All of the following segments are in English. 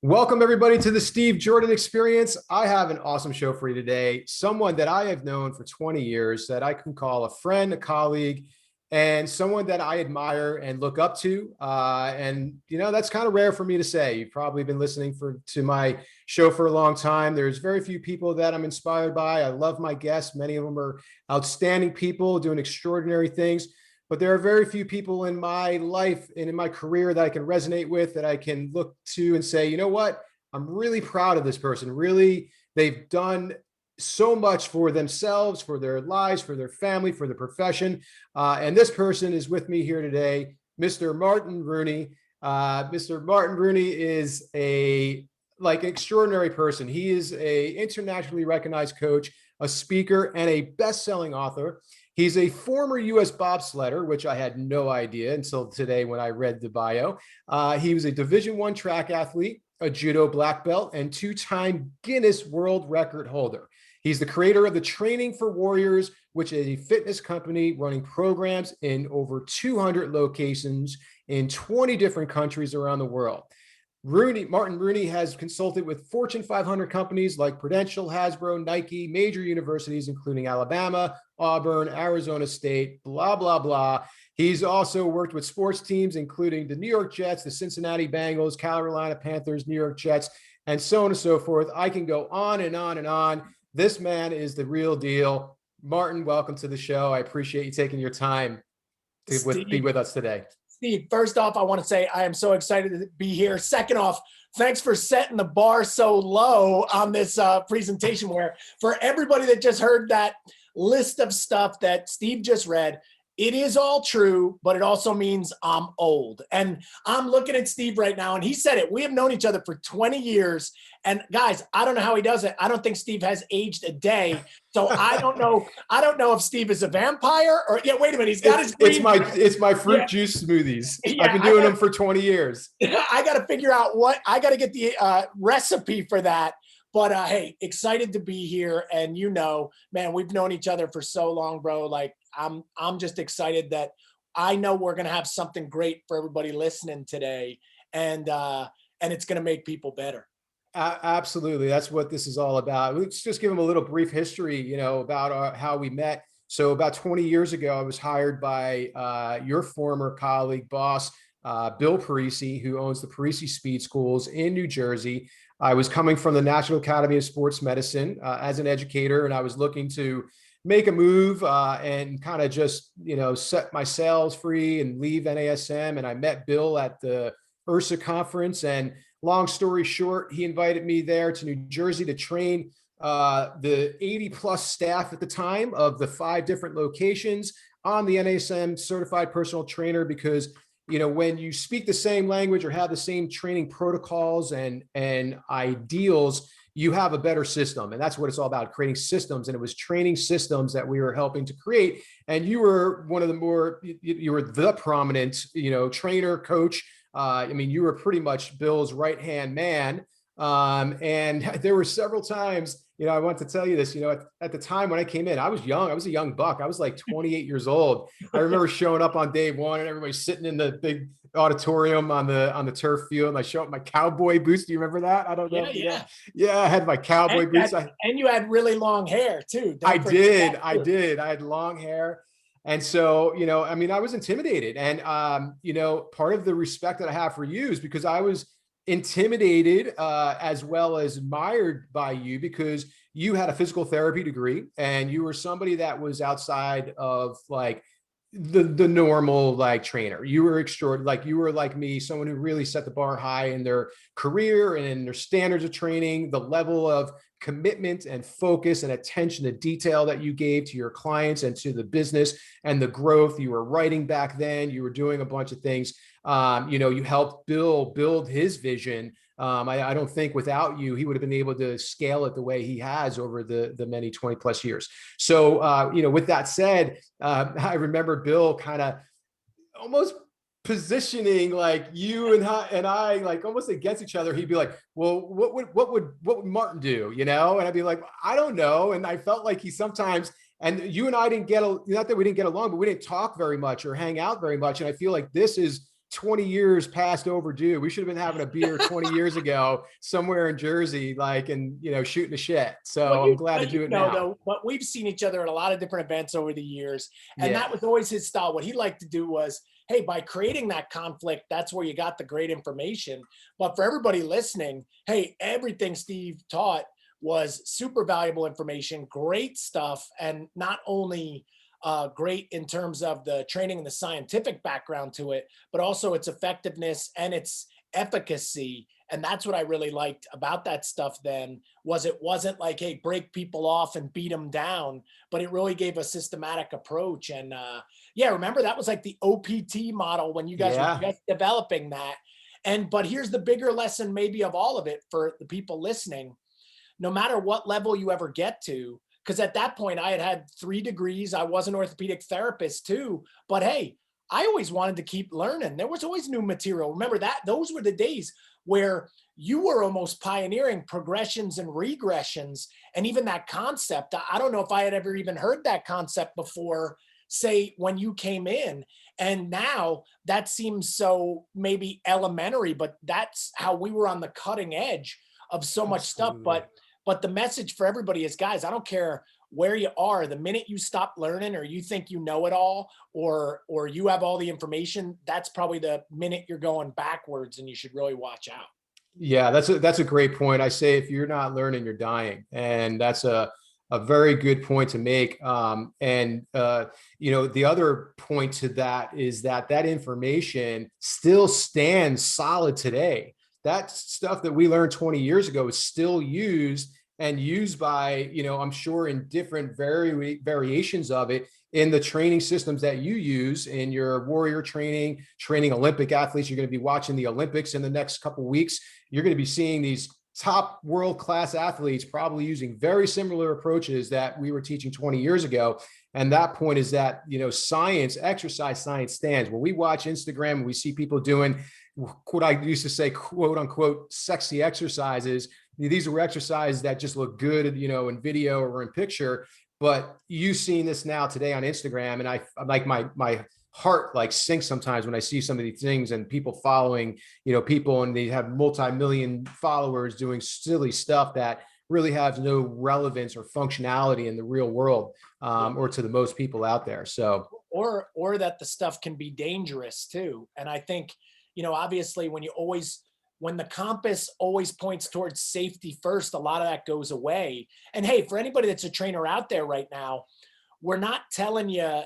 Welcome, everybody, to the Steve Jordan Experience. I have an awesome show for you today. Someone that I have known for 20 years that I can call a friend, a colleague, and someone that I admire and look up to. That's kind of rare for me to say. You've probably been listening to my show for a long time. There's very few people that I'm inspired by. I love my guests. Many of them are outstanding people doing extraordinary things. But there are very few people in my life and in my career that I can resonate with, that I can look to and say, you know what, I'm really proud of this person. Really, they've done so much for themselves, for their lives, for their family, for their profession. And this person is with me here today, Mr. Martin Rooney. Mr. Martin Rooney is an extraordinary person. He is a internationally recognized coach, a speaker, and a best-selling author. He's a former U.S. bobsledder, which I had no idea until today when I read the bio. He was a Division I track athlete, a judo black belt, and two-time Guinness World Record holder. He's the creator of the Training for Warriors, which is a fitness company running programs in over 200 locations in 20 different countries around the world. Martin Rooney has consulted with Fortune 500 companies like Prudential, Hasbro, Nike, major universities, including Alabama, Auburn, Arizona State, blah, blah, blah. He's also worked with sports teams, including the New York Jets, the Cincinnati Bengals, Carolina Panthers, New York Jets, and so on and so forth. I can go on and on and on. This man is the real deal. Martin, welcome to the show. I appreciate you taking your time to be with us today. Steve, first off, I want to say I am so excited to be here. Second off, thanks for setting the bar so low on this presentation, where for everybody that just heard that list of stuff that Steve just read, it is all true, but it also means I'm old. And I'm looking at Steve right now, and he said it. We have known each other for 20 years. And guys, I don't know how he does it. I don't think Steve has aged a day. So I don't know. I don't know if Steve is a vampire or, yeah, wait a minute. He's got his green. It's my fruit juice smoothies. Yeah, I've been doing them for 20 years. I got to figure out I got to get the recipe for that. But hey, excited to be here. And man, we've known each other for so long, bro. Like I'm just excited that I know we're gonna have something great for everybody listening today, and it's gonna make people better. Absolutely, that's what this is all about. Let's just give them a little brief history, about how we met. So about 20 years ago, I was hired by your former colleague, boss, Bill Parisi, who owns the Parisi Speed Schools in New Jersey. I was coming from the National Academy of Sports Medicine as an educator, and I was looking to make a move and kind of just, set my sails free and leave NASM. And I met Bill at the URSA conference. And long story short, he invited me there to New Jersey to train the 80 plus staff at the time of the 5 different locations on the NASM certified personal trainer, because when you speak the same language or have the same training protocols and ideals, you have a better system. And that's what it's all about, creating systems. And it was training systems that we were helping to create. And you were one of the you were the prominent, trainer, coach. You were pretty much Bill's right-hand man. And there were several times, I want to tell you this, at the time when I came in, I was young. I was a young buck. I was like 28 years old. I remember showing up on day one and everybody sitting in the big auditorium on the turf field. And I showed up my cowboy boots. Do you remember that? I don't know. Yeah. I had my cowboy boots. And you had really long hair too. I did. I had long hair. And so, I was intimidated. And, part of the respect that I have for you is because I was intimidated as well as admired by you, because you had a physical therapy degree and you were somebody that was outside of like the normal like trainer. You were extraordinary. Like you were like me, someone who really set the bar high in their career and in their standards of training, the level of commitment and focus and attention to detail that you gave to your clients and to the business and the growth. You were writing back then, you were doing a bunch of things. You helped Bill build his vision. I don't think without you, he would have been able to scale it the way he has over the many 20 plus years. So, with that said, I remember Bill kind of almost positioning like you and I like almost against each other. He'd be like, well, what would Martin do? And I'd be like, I don't know. And I felt like he sometimes, and you and I didn't get, not that we didn't get along, but we didn't talk very much or hang out very much. And I feel like this is 20 years past overdue. We should have been having a beer 20 years ago somewhere in Jersey, like, and, you know, shooting the shit. So I'm glad to do it now. Though, but we've seen each other at a lot of different events over the years. And Yeah. that was always his style. What he liked to do was, hey, by creating that conflict, that's where you got the great information. But for everybody listening, hey, everything Steve taught was super valuable information, great stuff. And not only great in terms of the training and the scientific background to it, but also its effectiveness and its efficacy. And that's what I really liked about that stuff then, was it wasn't like, hey, break people off and beat them down, but it really gave a systematic approach. And yeah, remember that was like the OPT model when you guys were just developing that. But here's the bigger lesson maybe of all of it for the people listening. No matter what level you ever get to, because at that point I had 3 degrees. I was an orthopedic therapist too, but hey, I always wanted to keep learning. There was always new material. Remember that? Those were the days where you were almost pioneering progressions and regressions. And even that concept, I don't know if I had ever even heard that concept before, say, when you came in. And now that seems so maybe elementary, but that's how we were on the cutting edge of so much stuff. But the message for everybody is, guys, I don't care where you are, the minute you stop learning or you think you know it all, or you have all the information, that's probably the minute you're going backwards, and you should really watch out. Yeah, that's a great point. I say, if you're not learning, you're dying. And that's a very good point to make. You know, the other point to that is that information still stands solid today. That stuff that we learned 20 years ago is still used by, you know, I'm sure in different variations of it in the training systems that you use in your warrior training Olympic athletes. You're going to be watching the Olympics in the next couple of weeks. You're going to be seeing these top world-class athletes probably using very similar approaches that we were teaching 20 years ago. And that point is that, you know, exercise science stands. When we watch Instagram and we see people doing what I used to say, quote unquote, sexy exercises, these are exercises that just look good, you know, in video or in picture. But you've seen this now today on Instagram, and I like my heart like sinks sometimes when I see some of these things and people following, you know, people, and they have multi-million followers doing silly stuff that really has no relevance or functionality in the real world, or to the most people out there. So, or that the stuff can be dangerous too. And I think, you know, obviously when the compass always points towards safety first, a lot of that goes away. And hey, for anybody that's a trainer out there right now, we're not telling you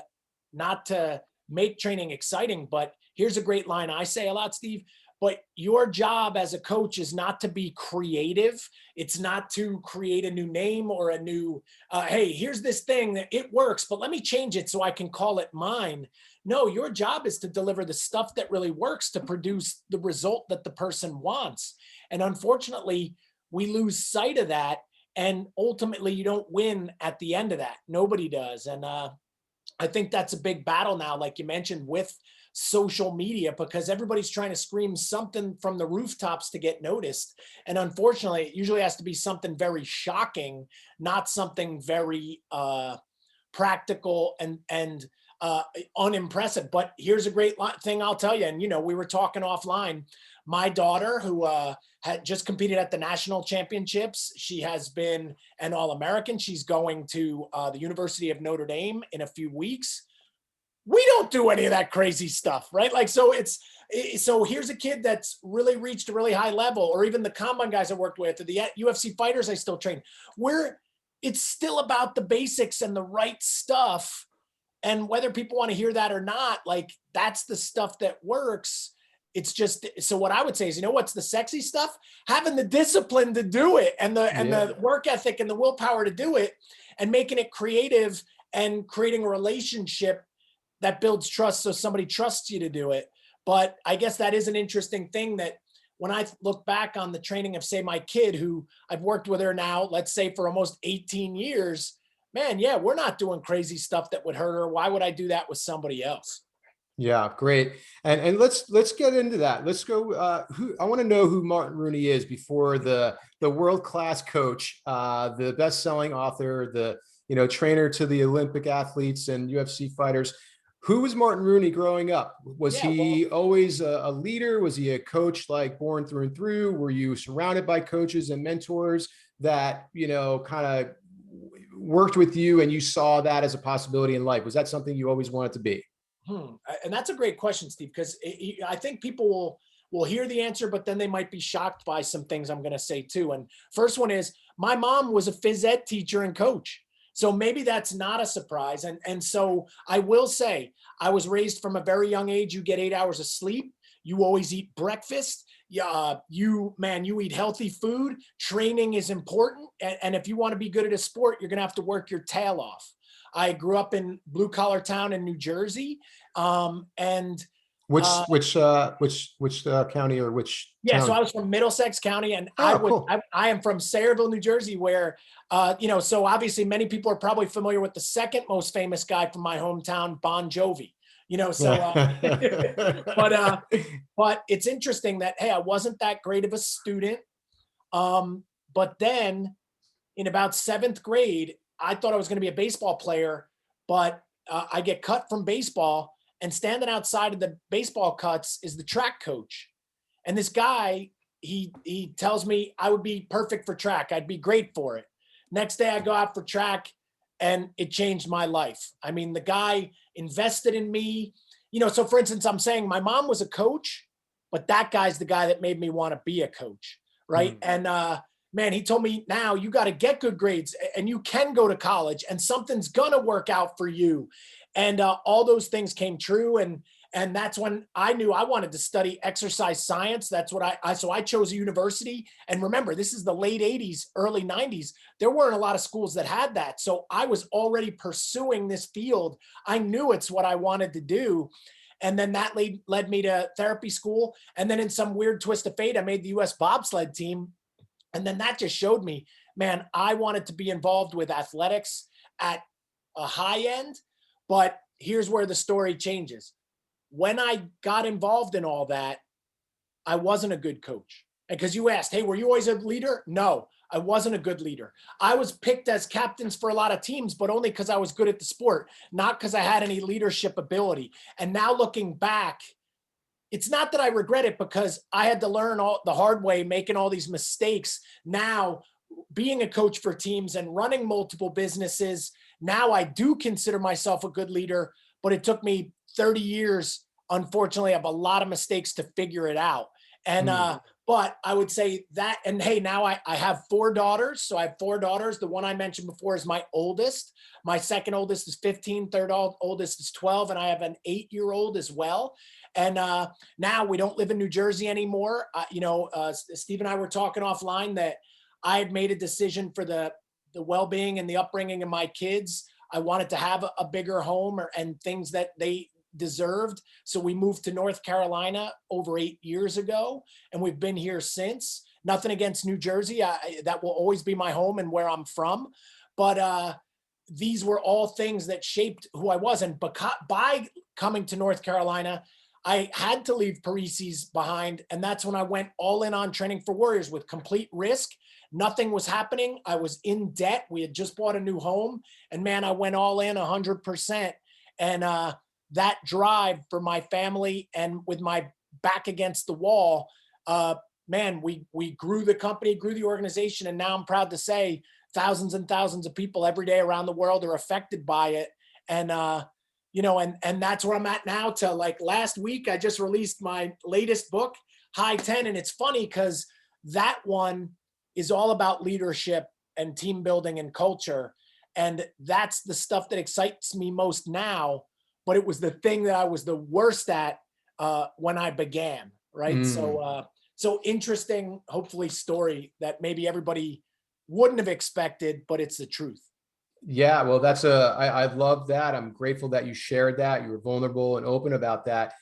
not to make training exciting, but here's a great line I say a lot, Steve. But your job as a coach is not to be creative. It's not to create a new name or a new, hey, here's this thing that it works, but let me change it so I can call it mine. No, your job is to deliver the stuff that really works to produce the result that the person wants. And unfortunately, we lose sight of that. And ultimately, you don't win at the end of that. Nobody does. And I think that's a big battle now, like you mentioned, with social media, because everybody's trying to scream something from the rooftops to get noticed. And unfortunately, it usually has to be something very shocking, not something very practical and unimpressive. But here's a great thing I'll tell you. And, you know, we were talking offline. My daughter, who had just competed at the national championships, she has been an All-American. She's going to the University of Notre Dame in a few weeks. We don't do any of that crazy stuff, right? Like, so here's a kid that's really reached a really high level, or even the combine guys I worked with, or the UFC fighters I still train, where it's still about the basics and the right stuff. And whether people want to hear that or not, like, that's the stuff that works. It's just, so what I would say is, you know, what's the sexy stuff? Having the discipline to do it, and the work ethic and the willpower to do it, and making it creative and creating a relationship that builds trust, so somebody trusts you to do it. But I guess that is an interesting thing, that when I look back on the training of, say, my kid, who I've worked with her now, let's say for almost 18 years, man, yeah, we're not doing crazy stuff that would hurt her. Why would I do that with somebody else? yeah, great. And let's get into that. Let's go. I want to know who Martin Rooney is before the world-class coach, the best-selling author, the, you know, trainer to the Olympic athletes and UFC fighters. Who was Martin Rooney growing up? Was Yeah, well, he always a leader? Was he a coach like born through and through? Were you surrounded by coaches and mentors that, kind of worked with you and you saw that as a possibility in life? Was that something you always wanted to be? And that's a great question, Steve, because I think people will hear the answer, but then they might be shocked by some things I'm going to say too. And first one is my mom was a phys ed teacher and coach. So maybe that's not a surprise. And so I will say I was raised from a very young age. You get 8 hours of sleep. You always eat breakfast. You eat healthy food. Training is important. And if you want to be good at a sport, you're going to have to work your tail off. I grew up in blue collar town in New Jersey. And Which uh, county or which yeah, so town? I was from Middlesex County, and Oh, cool. I am from Sayreville, New Jersey, where so obviously many people are probably familiar with the second most famous guy from my hometown, Bon Jovi. But but it's interesting that, hey, I wasn't that great of a student. But then in about seventh grade, I thought I was going to be a baseball player, but I get cut from baseball, and standing outside of the baseball cuts is the track coach. And this guy, he tells me I would be perfect for track. I'd be great for it. Next day I go out for track, and it changed my life. I mean, the guy invested in me. So for instance, I'm saying my mom was a coach, but that guy's the guy that made me want to be a coach, right? And man, he told me, now you got to get good grades and you can go to college and something's going to work out for you. And all those things came true. And that's when I knew I wanted to study exercise science. That's what so I chose a university. And remember, this is the late 80s, early 90s. There weren't a lot of schools that had that. So I was already pursuing this field. I knew it's what I wanted to do. And then that led me to therapy school. And then in some weird twist of fate, I made the US bobsled team. And then that just showed me, man, I wanted to be involved with athletics at a high end. But here's where the story changes. When I got involved in all that, I wasn't a good coach. And because you asked, hey, were you always a leader? No, I wasn't a good leader. I was picked as captains for a lot of teams, but only because I was good at the sport, not because I had any leadership ability. And now looking back, it's not that I regret it, because I had to learn all the hard way, making all these mistakes. Now, being a coach for teams and running multiple businesses, now I do consider myself a good leader, but it took me 30 years, unfortunately, of a lot of mistakes to figure it out. And, but I would say that, and hey, now I have 4 daughters. So I have 4 daughters. The one I mentioned before is my oldest. My second oldest is 15, third oldest is 12, and I have an 8-year-old as well. And now we don't live in New Jersey anymore. Steve and I were talking offline that I had made a decision for the well-being and the upbringing of my kids. I wanted to have a bigger home and things that they deserved. So we moved to North Carolina over 8 years ago, and we've been here since. Nothing against New Jersey. That will always be my home and where I'm from. But these were all things that shaped who I was. And by coming to North Carolina, I had to leave Parisi's behind. And that's when I went all in on Training for Warriors with complete risk. Nothing was happening. I was in debt. We had just bought a new home. And man, I went all in 100%. And that drive for my family and with my back against the wall, man, we grew the company, grew the organization. And now I'm proud to say thousands and thousands of people every day around the world are affected by it. And, and that's where I'm at now. To like last week, I just released my latest book, High 10. And it's funny because that one is all about leadership and team building and culture. And that's the stuff that excites me most now. But it was the thing that I was the worst at when I began. Right. So interesting, hopefully story that maybe everybody wouldn't have expected, but it's the truth. Yeah, well, I love that. I'm grateful that you shared that. You were vulnerable and open about that.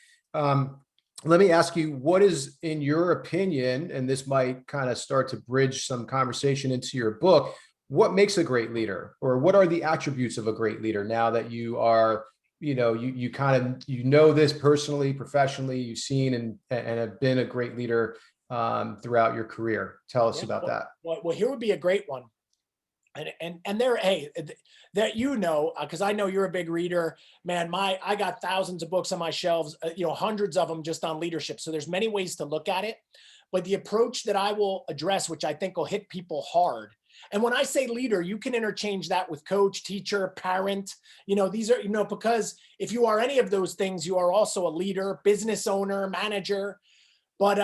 Let me ask you, what is, in your opinion, and this might kind of start to bridge some conversation into your book, what makes a great leader, or what are the attributes of a great leader now that you are, you kind of, this personally, professionally, you've seen and have been a great leader throughout your career. Tell us about that. Well, here would be a great one. And there, hey, that because I know you're a big reader, man. I got thousands of books on my shelves, hundreds of them just on leadership. So there's many ways to look at it, but the approach that I will address, which I think will hit people hard. And when I say leader, you can interchange that with coach, teacher, parent. These are, because if you are any of those things, you are also a leader, business owner, manager. But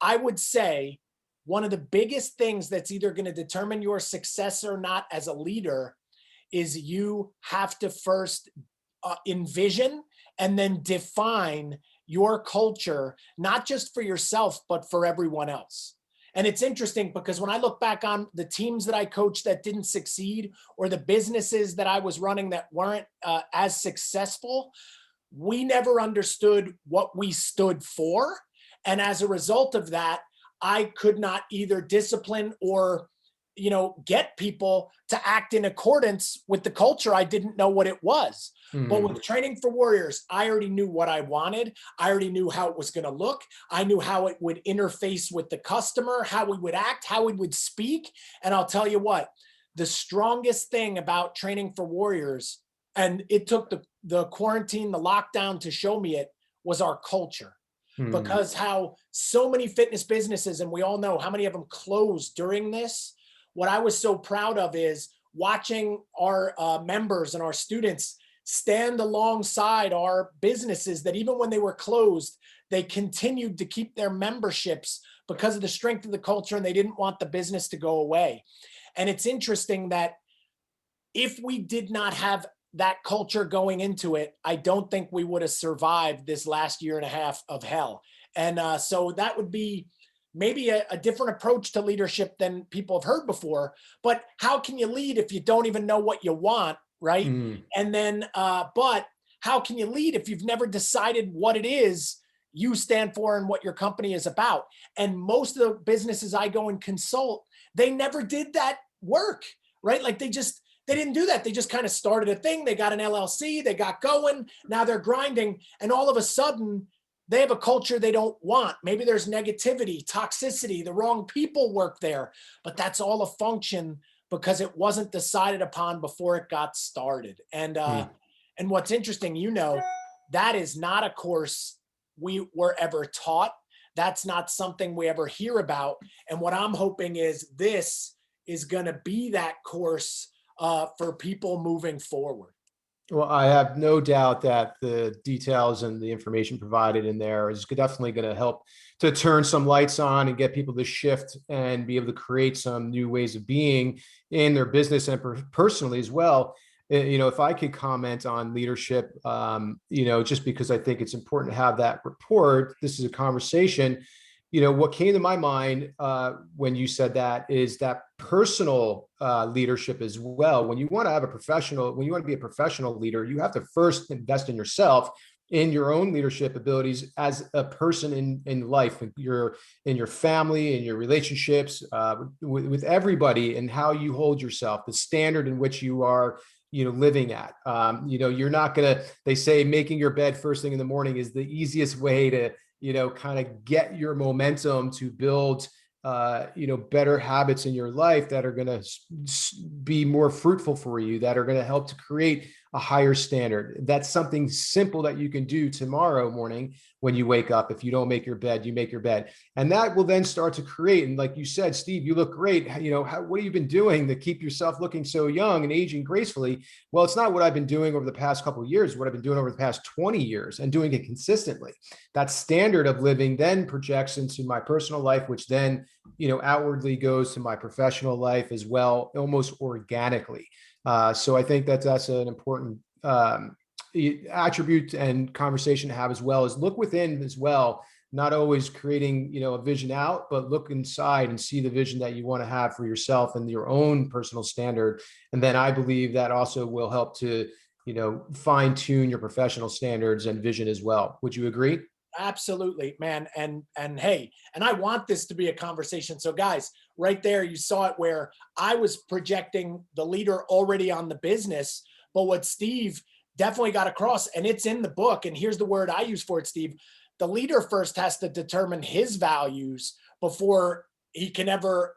I would say one of the biggest things that's either going to determine your success or not as a leader is you have to first envision and then define your culture, not just for yourself, but for everyone else. And it's interesting because when I look back on the teams that I coached that didn't succeed, or the businesses that I was running that weren't as successful, we never understood what we stood for. And as a result of that, I could not either discipline or, get people to act in accordance with the culture. I didn't know what it was. But with Training for Warriors, I already knew what I wanted. I already knew how it was going to look. I knew how it would interface with the customer, how we would act, how we would speak. And I'll tell you what, the strongest thing about Training for Warriors, and it took the quarantine, the lockdown to show me it, was our culture. Because how so many fitness businesses, and we all know how many of them closed during this. What I was so proud of is watching our members and our students stand alongside our businesses that even when they were closed, they continued to keep their memberships because of the strength of the culture, and they didn't want the business to go away. And it's interesting that if we did not have that culture going into it, I don't think we would have survived this last year and a half of hell. And so that would be maybe a different approach to leadership than people have heard before. But how can you lead if you don't even know what you want, right? And then, but how can you lead if you've never decided what it is you stand for and what your company is about? And most of the businesses I go and consult, they never did that work, right? Like they didn't do that. They just kind of started a thing. They got an LLC, they got going, now they're grinding. And all of a sudden they have a culture they don't want. Maybe there's negativity, toxicity, the wrong people work there, but that's all a function because it wasn't decided upon before it got started. And what's interesting, that is not a course we were ever taught. That's not something we ever hear about. And what I'm hoping is this is going to be that course for people moving forward. Well, I have no doubt that the details and the information provided in there is definitely going to help to turn some lights on and get people to shift and be able to create some new ways of being in their business and personally as well. If I could comment on leadership, just because I think it's important to have that report. This is a conversation. What came to my mind when you said that is that personal leadership as well. When you want to be a professional leader, you have to first invest in yourself, in your own leadership abilities as a person in life, in your family, in your relationships, with everybody, and how you hold yourself, the standard in which you are living at. You're not they say making your bed first thing in the morning is the easiest way to kind of get your momentum to build, better habits in your life that are going to be more fruitful for you, that are going to help to create a higher standard. That's something simple that you can do tomorrow morning when you wake up. If you don't make your bed, you make your bed. And that will then start to create. And like you said, Steve, you look great. What have you been doing to keep yourself looking so young and aging gracefully? Well, it's not what I've been doing over the past couple of years, what I've been doing over the past 20 years and doing it consistently. That standard of living then projects into my personal life, which then, outwardly goes to my professional life as well, almost organically. So I think that's an important attribute and conversation to have, as well as look within as well, not always creating, a vision out, but look inside and see the vision that you want to have for yourself and your own personal standard. And then I believe that also will help to, fine tune your professional standards and vision as well. Would you agree? Absolutely, man. And hey, and I want this to be a conversation. So guys, right there, you saw it where I was projecting the leader already on the business, but what Steve definitely got across, and it's in the book, and here's the word I use for it, Steve: the leader first has to determine his values before he can ever,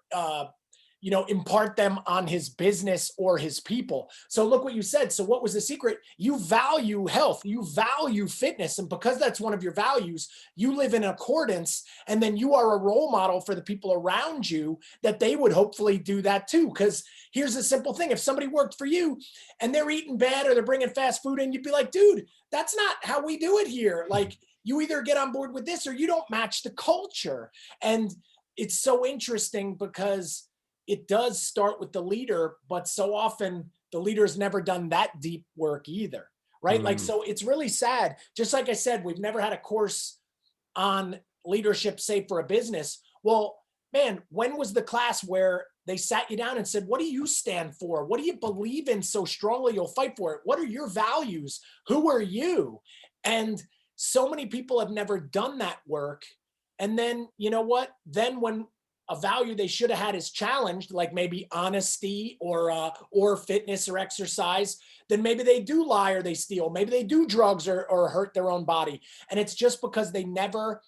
impart them on his business or his people. So look what you said. So what was the secret? You value health, you value fitness. And because that's one of your values, you live in accordance, and then you are a role model for the people around you that they would hopefully do that too. Because here's a simple thing. If somebody worked for you and they're eating bad or they're bringing fast food in, you'd be like, dude, that's not how we do it here. Like, you either get on board with this or you don't match the culture. And it's so interesting because it does start with the leader, but so often the leader's never done that deep work either, right? Like, so it's really sad. Just like I said, we've never had a course on leadership, say for a business. Well, man, when was the class where they sat you down and said, what do you stand for? What do you believe in so strongly you'll fight for it? What are your values? Who are you? And so many people have never done that work. And then, you know what? Then when a value they should have had is challenged, like maybe honesty or fitness or exercise, then maybe they do lie or they steal. Maybe they do drugs or hurt their own body. And it's just because they never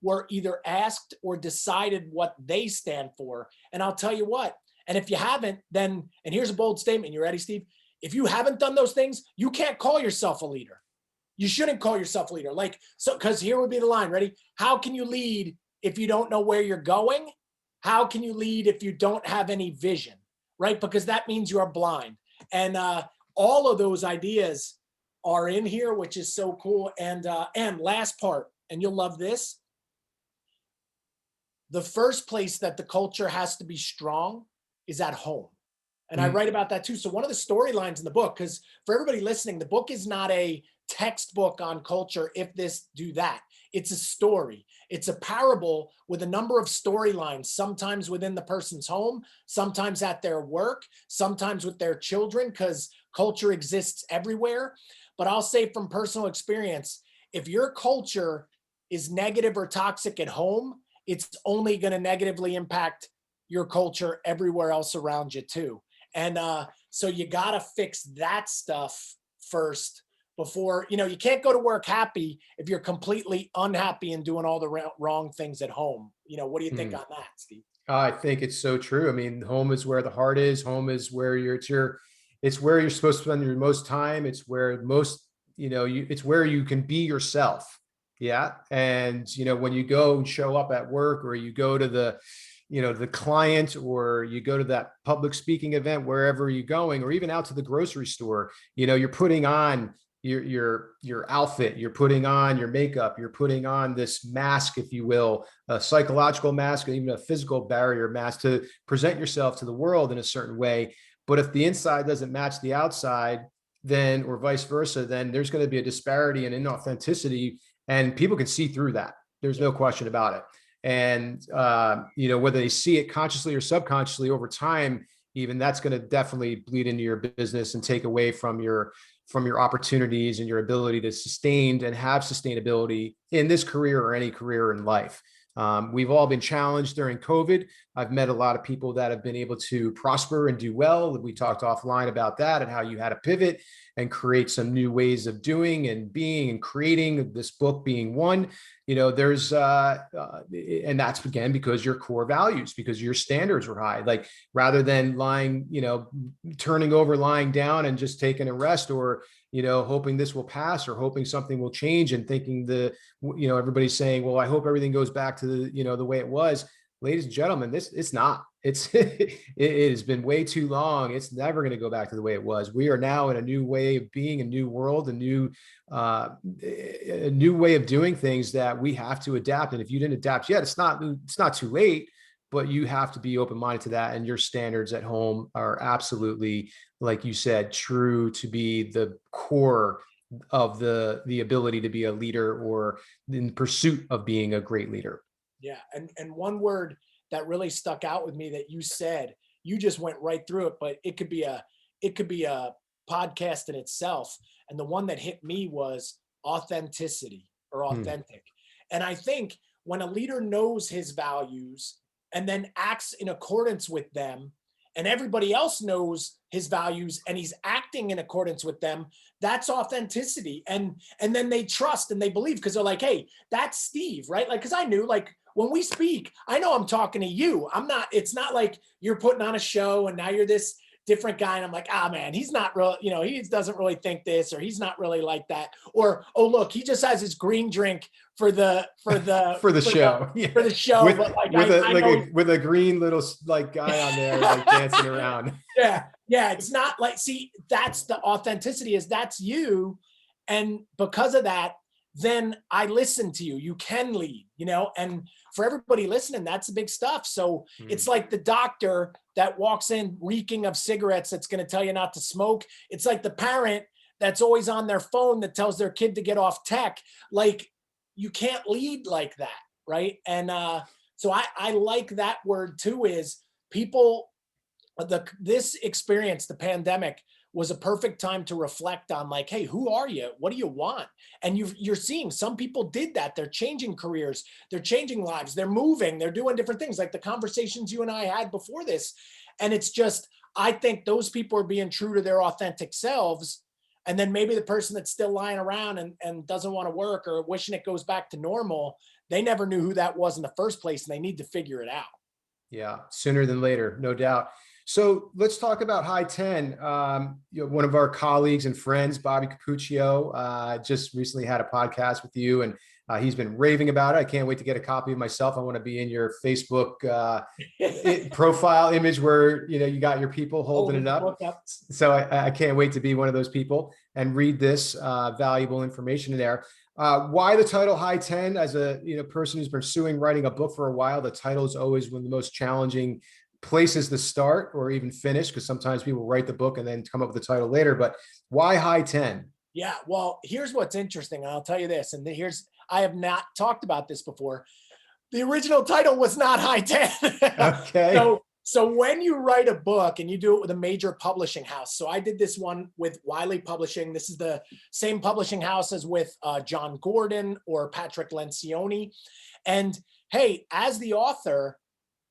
were either asked or decided what they stand for. And I'll tell you what, and if you haven't, then, and here's a bold statement. You ready, Steve? If you haven't done those things, you can't call yourself a leader. You shouldn't call yourself a leader. Like, so, because here would be the line. Ready? How can you lead if you don't know where you're going? How can you lead if you don't have any vision, right? Because that means you are blind. And all of those ideas are in here, which is so cool. And last part, and you'll love this. The first place that the culture has to be strong is at home. And I write about that too. So one of the storylines in the book, because for everybody listening, the book is not a textbook on culture, if this, do that. It's a story. It's a parable with a number of storylines, sometimes within the person's home, sometimes at their work, sometimes with their children, because culture exists everywhere. But I'll say from personal experience, if your culture is negative or toxic at home, it's only going to negatively impact your culture everywhere else around you too. And so you got to fix that stuff first before, you can't go to work happy if you're completely unhappy and doing all the wrong things at home. What do you think on that, Steve? I think it's so true. I mean, home is where the heart is. Home is where it's where you're supposed to spend your most time. It's where it's where you can be yourself. Yeah. And, when you go and show up at work, or you go to the client, or you go to that public speaking event, wherever you're going, or even out to the grocery store, you're putting on your outfit, you're putting on your makeup, you're putting on this mask, if you will, a psychological mask, or even a physical barrier mask to present yourself to the world in a certain way. But if the inside doesn't match the outside, then, or vice versa, then there's going to be a disparity and inauthenticity, and people can see through that. There's no question about it. And, whether they see it consciously or subconsciously over time, even that's going to definitely bleed into your business and take away from your opportunities and your ability to sustain and have sustainability in this career or any career in life. We've all been challenged during COVID. I've met a lot of people that have been able to prosper and do well. We talked offline about that and how you had to pivot and create some new ways of doing and being and creating, this book being one. There's and that's again because your core values, because your standards were high. Like, rather than lying, turning over, lying down and just taking a rest, or hoping this will pass, or hoping something will change, and thinking everybody's saying, well, I hope everything goes back to the way it was. Ladies and gentlemen, it has been way too long. It's never going to go back to the way it was. We are now in a new way of being, a new world, a new way of doing things that we have to adapt. And if you didn't adapt yet, it's not too late, but you have to be open-minded to that. And your standards at home are absolutely, like you said, true to be the core of the ability to be a leader, or in pursuit of being a great leader. Yeah. And one word that really stuck out with me that you said, you just went right through it, but it could be a podcast in itself. And the one that hit me was authenticity, or authentic. And I think when a leader knows his values and then acts in accordance with them, and everybody else knows his values and he's acting in accordance with them, that's authenticity. And then they trust and they believe, because they're like, hey, that's Steve, right? Like, because I knew, like, when we speak, I know I'm talking to you. It's not like you're putting on a show and now you're this different guy. And I'm like, man, he's not real, he doesn't really think this, or he's not really like that. Or, oh, look, he just has his green drink for the for the show. For the show. With, but like, with a green little like guy on there, like dancing around. Yeah. Yeah. It's not like, see, that's the authenticity, is that's you. And because of that, then I listen to you. You can lead, and for everybody listening, that's the big stuff. So it's like the doctor that walks in reeking of cigarettes that's going to tell you not to smoke. It's like the parent that's always on their phone that tells their kid to get off tech. Like, you can't lead like that, right? And so I like that word too, is people, this experience, the pandemic, was a perfect time to reflect on, like, hey, who are you? What do you want? And you're seeing some people did that. They're changing careers. They're changing lives. They're moving. They're doing different things, like the conversations you and I had before this. And it's just, I think those people are being true to their authentic selves. And then maybe the person that's still lying around and doesn't want to work or wishing it goes back to normal, they never knew who that was in the first place, and they need to figure it out. Yeah, sooner than later, no doubt. So let's talk about High 10. One of our colleagues and friends, Bobby Capuccio, just recently had a podcast with you, and he's been raving about it. I can't wait to get a copy of myself. I want to be in your Facebook profile image where you got your people holding it up. So I can't wait to be one of those people and read this valuable information in there. Why the title High 10? As a person who's been pursuing writing a book for a while, the title is always one of the most challenging places to start or even finish, because sometimes people write the book and then come up with the title later. But why High 10? Yeah, well, here's what's interesting. I'll tell you this, and I have not talked about this before. The original title was not High 10. Okay. So when you write a book and you do it with a major publishing house, so I did this one with Wiley Publishing. This is the same publishing house as with John Gordon or Patrick Lencioni. And hey, as the author,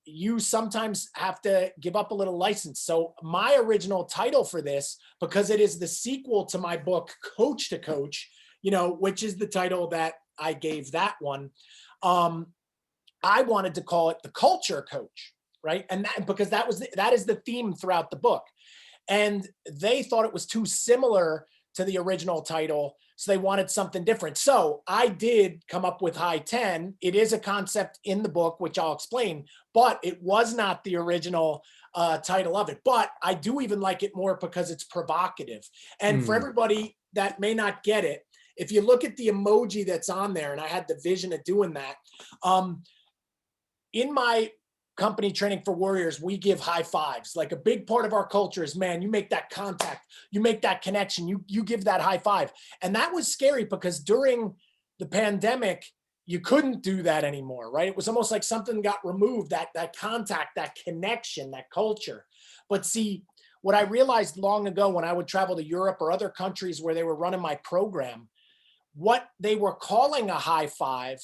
you sometimes have to give up a little license. So my original title for this, because it is the sequel to my book, Coach to Coach, which is the title that I gave that one. I wanted to call it The Culture Coach, right? And because that is the theme throughout the book. And they thought it was too similar to the original title, so they wanted something different. So I did come up with High 10. It is a concept in the book, which I'll explain, but it was not the original title of it. But I do even like it more because it's provocative. And for everybody that may not get it, if you look at the emoji that's on there, and I had the vision of doing that, in my company Training for Warriors, we give high fives. Like, a big part of our culture is, man, you make that contact, you make that connection, you give that high five. And that was scary because during the pandemic, you couldn't do that anymore, right? It was almost like something got removed, that contact, that connection, that culture. But see, what I realized long ago when I would travel to Europe or other countries where they were running my program, what they were calling a high five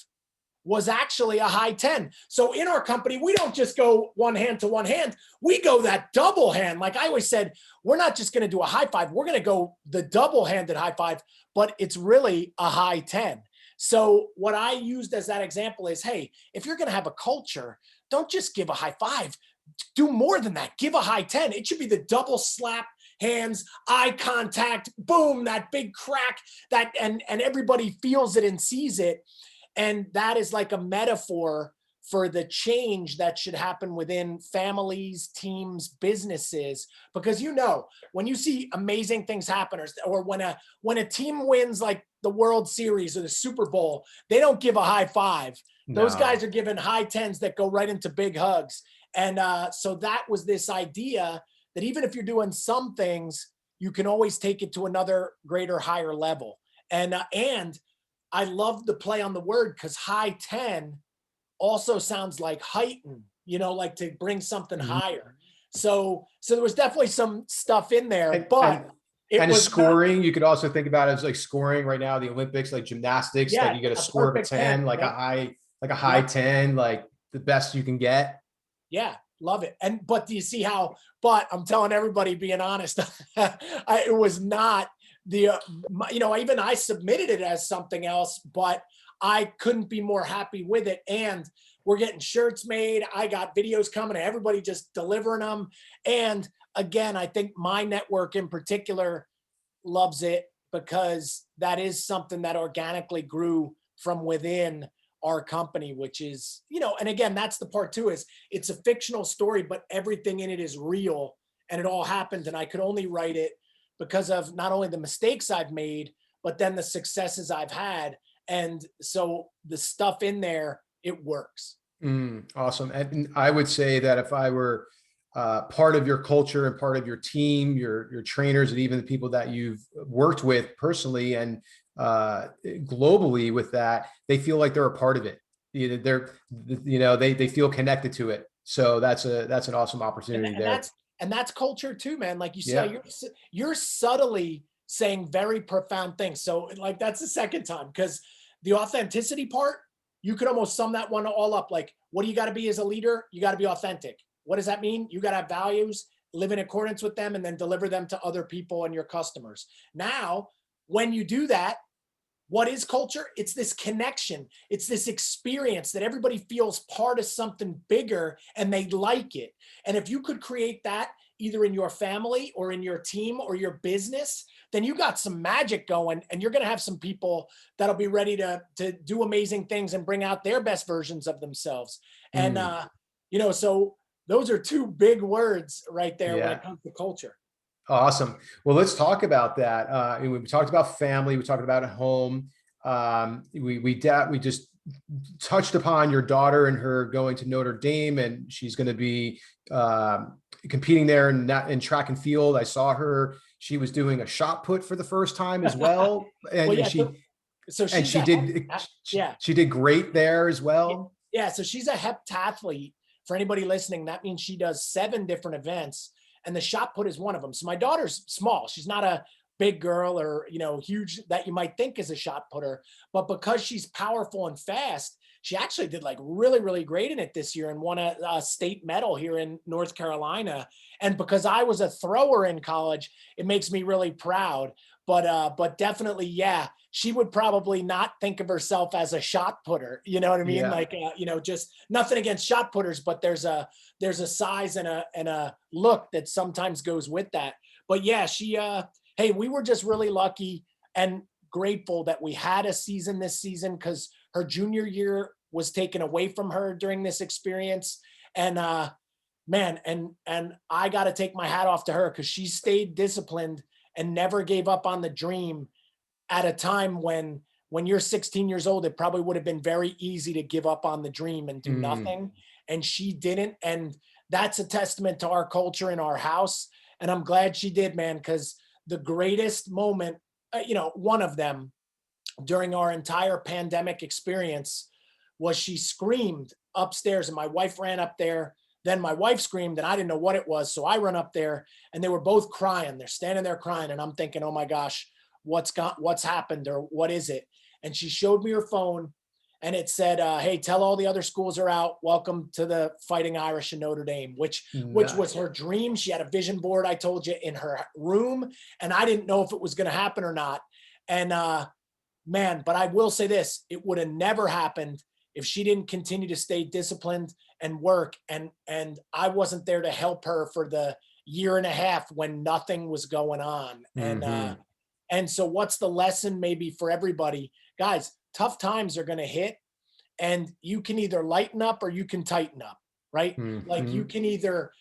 was actually a High 10. So in our company, we don't just go one hand to one hand. We go that double hand. Like I always said, we're not just going to do a high five. We're going to go the double-handed high five, but it's really a High 10. So what I used as that example is, hey, if you're going to have a culture, don't just give a high five. Do more than that. Give a High 10. It should be the double slap, hands, eye contact, boom, that big crack, that and everybody feels it and sees it. And that is like a metaphor for the change that should happen within families, teams, businesses. Because when you see amazing things happen, or when a team wins like the World Series or the Super Bowl, they don't give a high five. No. Those guys are giving High 10s that go right into big hugs. And so that was this idea that even if you're doing some things, you can always take it to another greater, higher level. And I love the play on the word, because High 10 also sounds like heighten, like to bring something higher. So there was definitely some stuff in there, and scoring. You could also think about it as like scoring right now, the Olympics, like gymnastics, like you get a score of a 10, like a high 10, like the best you can get. Yeah. Love it. But do you see how, but I'm telling everybody, being honest, it was not I submitted it as something else, but I couldn't be more happy with it. And we're getting shirts made. I got videos coming, everybody just delivering them. And again, I think my network in particular loves it, because that is something that organically grew from within our company, which is, and again, that's the part too, is it's a fictional story, but everything in it is real and it all happened. And I could only write it because of not only the mistakes I've made, but then the successes I've had. And so the stuff in there, it works. Awesome. And I would say that if I were part of your culture and part of your team, your trainers, and even the people that you've worked with personally and globally with that, they feel like they're a part of it. They feel connected to it. So that's an awesome opportunity there. And that's culture too, man. Like you say, you're subtly saying very profound things. So like, that's the second time, because the authenticity part, you could almost sum that one all up. Like, what do you got to be as a leader? You got to be authentic. What does that mean? You got to have values, live in accordance with them, and then deliver them to other people and your customers. Now, when you do that, what is culture? It's this connection. It's this experience that everybody feels part of something bigger and they like it. And if you could create that either in your family or in your team or your business, then you got some magic going, and you're going to have some people that'll be ready to do amazing things and bring out their best versions of themselves. And, so those are two big words right there when it comes to culture. Awesome. Well, let's talk about that. We talked about family. We talked about at home. We just touched upon your daughter and her going to Notre Dame, and she's going to be competing there in track and field. I saw her. She was doing a shot put for the first time as well, and she did great there as well. Yeah. So she's a heptathlete. For anybody listening, that means she does 7 different events, and the shot put is one of them. So my daughter's small. She's not a big girl or, huge that you might think is a shot putter, but because she's powerful and fast, she actually did like really, really great in it this year and won a state medal here in North Carolina. And because I was a thrower in college, it makes me really proud. But definitely, she would probably not think of herself as a shot putter. You know what I mean? Yeah. Like, just nothing against shot putters, but there's a size and a look that sometimes goes with that. But yeah, hey, we were just really lucky and grateful that we had a season this season, because her junior year was taken away from her during this experience. And man, and I got to take my hat off to her, because she stayed disciplined and never gave up on the dream at a time when you're 16 years old, it probably would have been very easy to give up on the dream and do nothing. And she didn't. And that's a testament to our culture in our house. And I'm glad she did, man, because the greatest moment, one of them during our entire pandemic experience was she screamed upstairs, and my wife ran up there. Then my wife screamed and I didn't know what it was. So I run up there and they were both crying. They're standing there crying. And I'm thinking, oh my gosh, what's happened, or what is it? And she showed me her phone and it said, hey, tell all the other schools are out. Welcome to the Fighting Irish in Notre Dame, which was her dream. She had a vision board, I told you, in her room. And I didn't know if it was going to happen or not. And man, but I will say this, it would have never happened if she didn't continue to stay disciplined and work. And I wasn't there to help her for the year and a half when nothing was going on. And so what's the lesson maybe for everybody? Guys, tough times are going to hit, and you can either lighten up or you can tighten up, right? Like you can either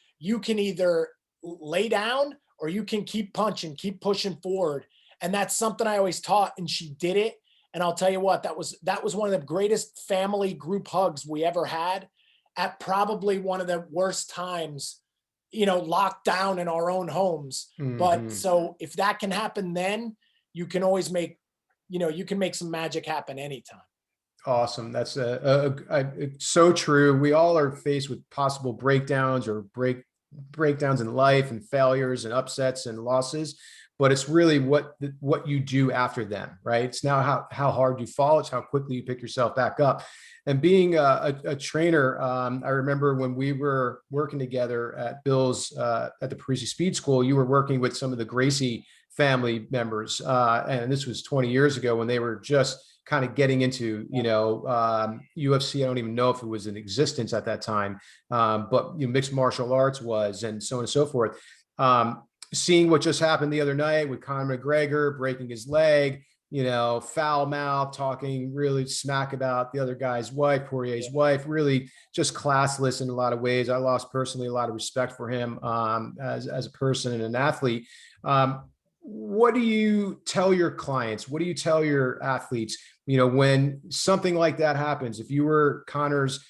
lay down or you can keep punching, keep pushing forward. And that's something I always taught, and she did it. And I'll tell you what, that was one of the greatest family group hugs we ever had, at probably one of the worst times, locked down in our own homes. But so if that can happen, then you can always make some magic happen anytime. Awesome. That's so true. We all are faced with possible breakdowns or breakdowns in life, and failures and upsets and losses. But it's really what you do after them, right? It's now how hard you fall. It's how quickly you pick yourself back up. And being a trainer, I remember when we were working together at Bill's at the Parisi Speed School, you were working with some of the Gracie family members. And this was 20 years ago when they were just kind of getting into, UFC. I don't even know if it was in existence at that time, but mixed martial arts was, and so on and so forth. Seeing what just happened the other night with Conor McGregor breaking his leg, foul mouth, talking really smack about the other guy's wife, Poirier's wife, really just classless in a lot of ways. I lost personally a lot of respect for him as a person and an athlete. What do you tell your clients? What do you tell your athletes, when something like that happens? If you were Conor's,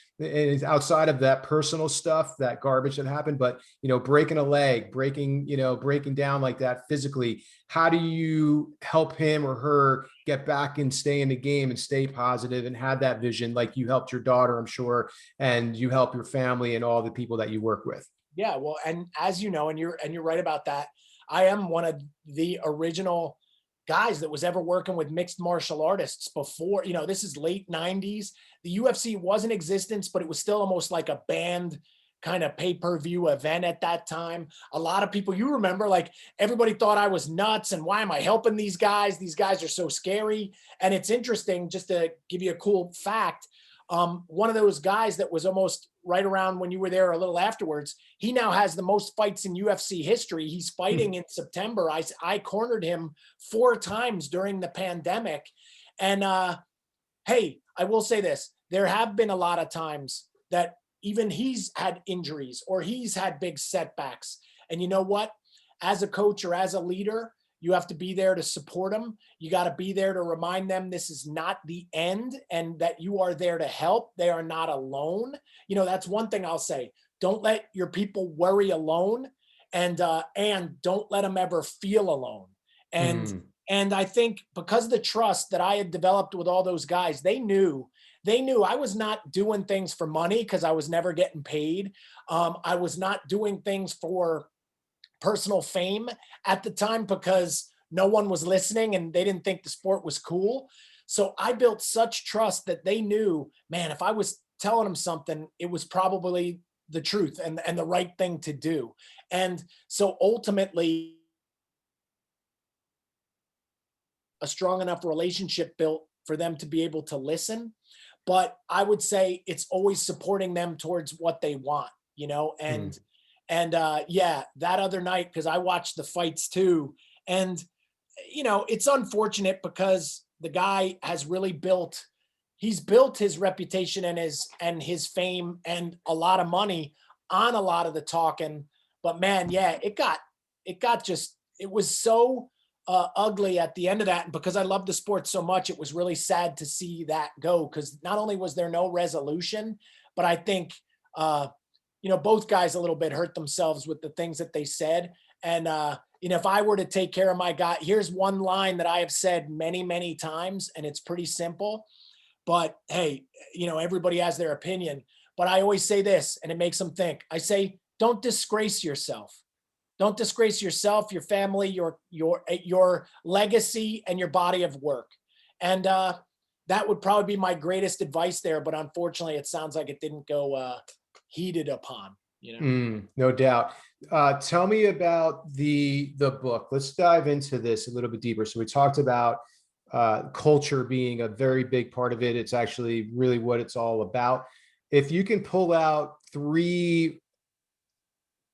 outside of that personal stuff, that garbage that happened, but breaking a leg, breaking down like that physically, how do you help him or her get back and stay in the game and stay positive and have that vision, like you helped your daughter, I'm sure, and you help your family and all the people that you work with? Yeah, well, and as you know, and you're right about that, I am one of the original guys that was ever working with mixed martial artists before. This is late 90s. The UFC was in existence, but it was still almost like a banned kind of pay-per-view event at that time. A lot of people, you remember, like, everybody thought I was nuts and why am I helping these guys? These guys are so scary. And it's interesting, just to give you a cool fact, one of those guys that was almost right around when you were there, a little afterwards, he now has the most fights in UFC history. He's fighting in September. I cornered him 4 times during the pandemic. And hey, I will say this, there have been a lot of times that even he's had injuries or he's had big setbacks. And you know what? As a coach or as a leader, you have to be there to support them. You got to be there to remind them this is not the end and that you are there to help. They are not alone. That's one thing I'll say. Don't let your people worry alone, and don't let them ever feel alone. And I think because of the trust that I had developed with all those guys, they knew I was not doing things for money because I was never getting paid. I was not doing things for personal fame at the time because no one was listening and they didn't think the sport was cool. So I built such trust that they knew, man, if I was telling them something, it was probably the truth and the right thing to do. And so ultimately, a strong enough relationship built for them to be able to listen. But I would say it's always supporting them towards what they want, and yeah, that other night, because I watched the fights too. And, it's unfortunate because the guy has really built his reputation and his fame and a lot of money on a lot of the talking. But man, yeah, it was so ugly at the end of that. And because I love the sport so much, it was really sad to see that go, because not only was there no resolution, but I think, both guys a little bit hurt themselves with the things that they said. And, if I were to take care of my guy, here's one line that I have said many, many times, and it's pretty simple, but hey, everybody has their opinion, but I always say this and it makes them think. I say, don't disgrace yourself. Don't disgrace yourself, your family, your legacy, and your body of work. And that would probably be my greatest advice there. But unfortunately, it sounds like it didn't go heeded upon. No doubt. Tell me about the book. Let's dive into this a little bit deeper. So we talked about culture being a very big part of it. It's actually really what it's all about. If you can pull out 3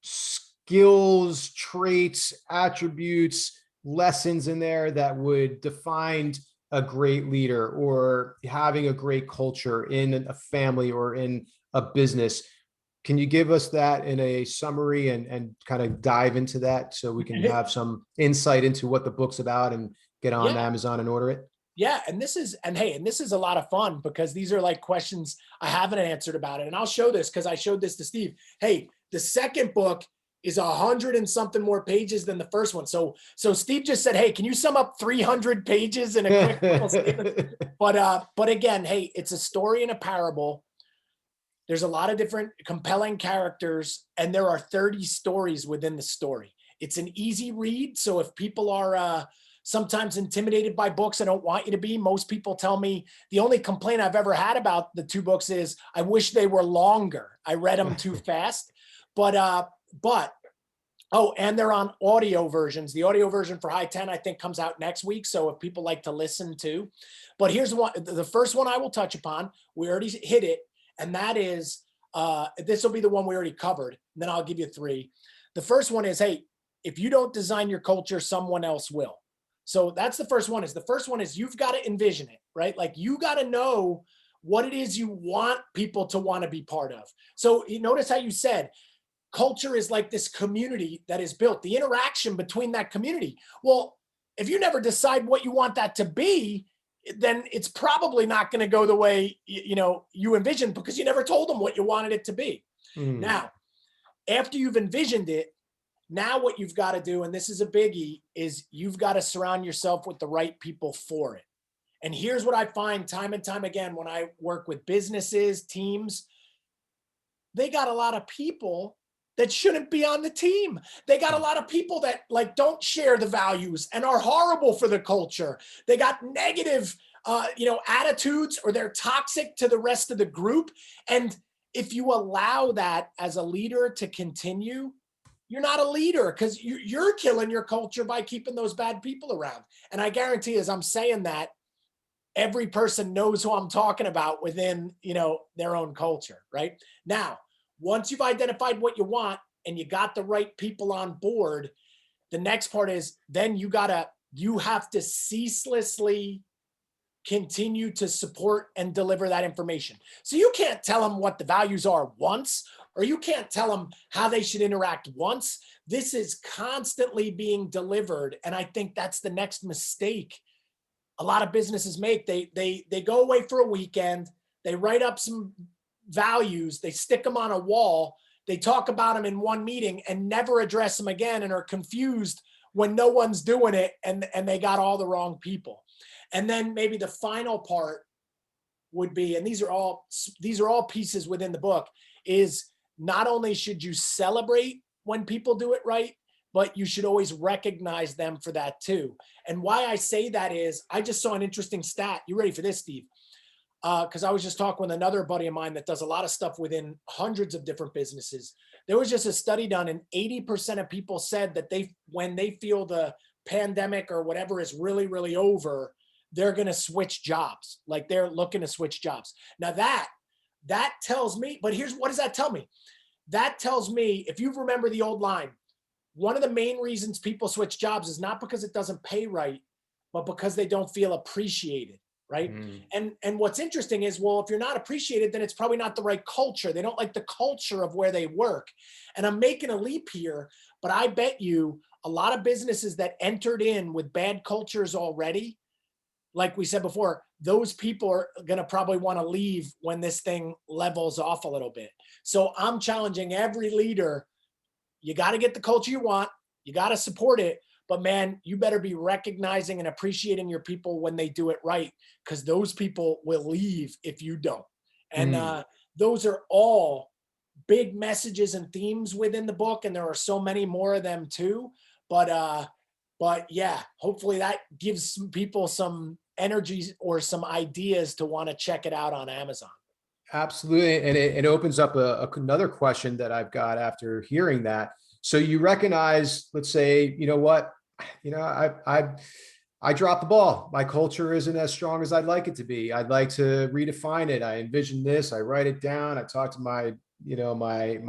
skills, traits, attributes, lessons in there that would define a great leader or having a great culture in a family or in a business, can you give us that in a summary and kind of dive into that so we can have some insight into what the book's about and get on Amazon and order it? Yeah. And this is a lot of fun because these are like questions I haven't answered about it. And I'll show this because I showed this to Steve. Hey, the second book is 100 and something more pages than the first one. So Steve just said, hey, can you sum up 300 pages in a quick little statement? But again, hey, it's a story and a parable. There's a lot of different compelling characters, and there are 30 stories within the story. It's an easy read. So if people are sometimes intimidated by books, I don't want you to be. Most people tell me the only complaint I've ever had about the 2 books is I wish they were longer. I read them too fast. But Oh, and they're on audio versions. The audio version for High 10, I think, comes out next week. So if people like to listen to, but here's one, the first one I will touch upon. We already hit it. And that is, this will be the one we already covered. And then I'll give you three. The first one is, hey, if you don't design your culture, someone else will. So that's the first one. The first one is you've got to envision it, right? Like you got to know what it is you want people to want to be part of. So you notice how you said, culture is like this community that is built, the interaction between that community. Well, if you never decide what you want that to be, then it's probably not going to go the way you envisioned, because you never told them what you wanted it to be. Now, after you've envisioned it, now what you've got to do, and this is a biggie, is you've got to surround yourself with the right people for it. And here's what I find time and time again when I work with businesses, teams, they got a lot of people that shouldn't be on the team. They got a lot of people that like don't share the values and are horrible for the culture. They got negative, attitudes, or they're toxic to the rest of the group. And if you allow that as a leader to continue, you're not a leader, because you're killing your culture by keeping those bad people around. And I guarantee, as I'm saying that, every person knows who I'm talking about within, their own culture, right? Now, once you've identified what you want and you got the right people on board, the next part is then you have to ceaselessly continue to support and deliver that information. So you can't tell them what the values are once, or you can't tell them how they should interact once. This is constantly being delivered. And I think that's the next mistake a lot of businesses make. They go away for a weekend, they write up some values, they stick them on a wall, they talk about them in one meeting and never address them again, and are confused when no one's doing it, and they got all the wrong people. And then maybe the final part would be, and these are all pieces within the book, is not only should you celebrate when people do it right, but you should always recognize them for that too. And why I say that is, I just saw an interesting stat. You ready for this, Steve? Because I was just talking with another buddy of mine that does a lot of stuff within hundreds of different businesses. There was just a study done, and 80% of people said that when they feel the pandemic or whatever is really, really over, they're going to switch jobs. Like they're looking to switch jobs. Now that tells me, but what does that tell me? That tells me, if you remember the old line, one of the main reasons people switch jobs is not because it doesn't pay right, but because they don't feel appreciated. Right. And what's interesting is, well, if you're not appreciated, then it's probably not the right culture. They don't like the culture of where they work. And I'm making a leap here, but I bet you a lot of businesses that entered in with bad cultures already, like we said before, those people are going to probably want to leave when this thing levels off a little bit. So I'm challenging every leader. You got to get the culture you want. You got to support it. But man, you better be recognizing and appreciating your people when they do it right, because those people will leave if you don't. And those are all big messages and themes within the book. And there are so many more of them too. But yeah, hopefully that gives some people some energy or some ideas to want to check it out on Amazon. Absolutely. And it opens up another question that I've got after hearing that. So you recognize, let's say, you know what, I dropped the ball. My culture isn't as strong as I'd like it to be. I'd like to redefine it. I envision this, I write it down. I talk to my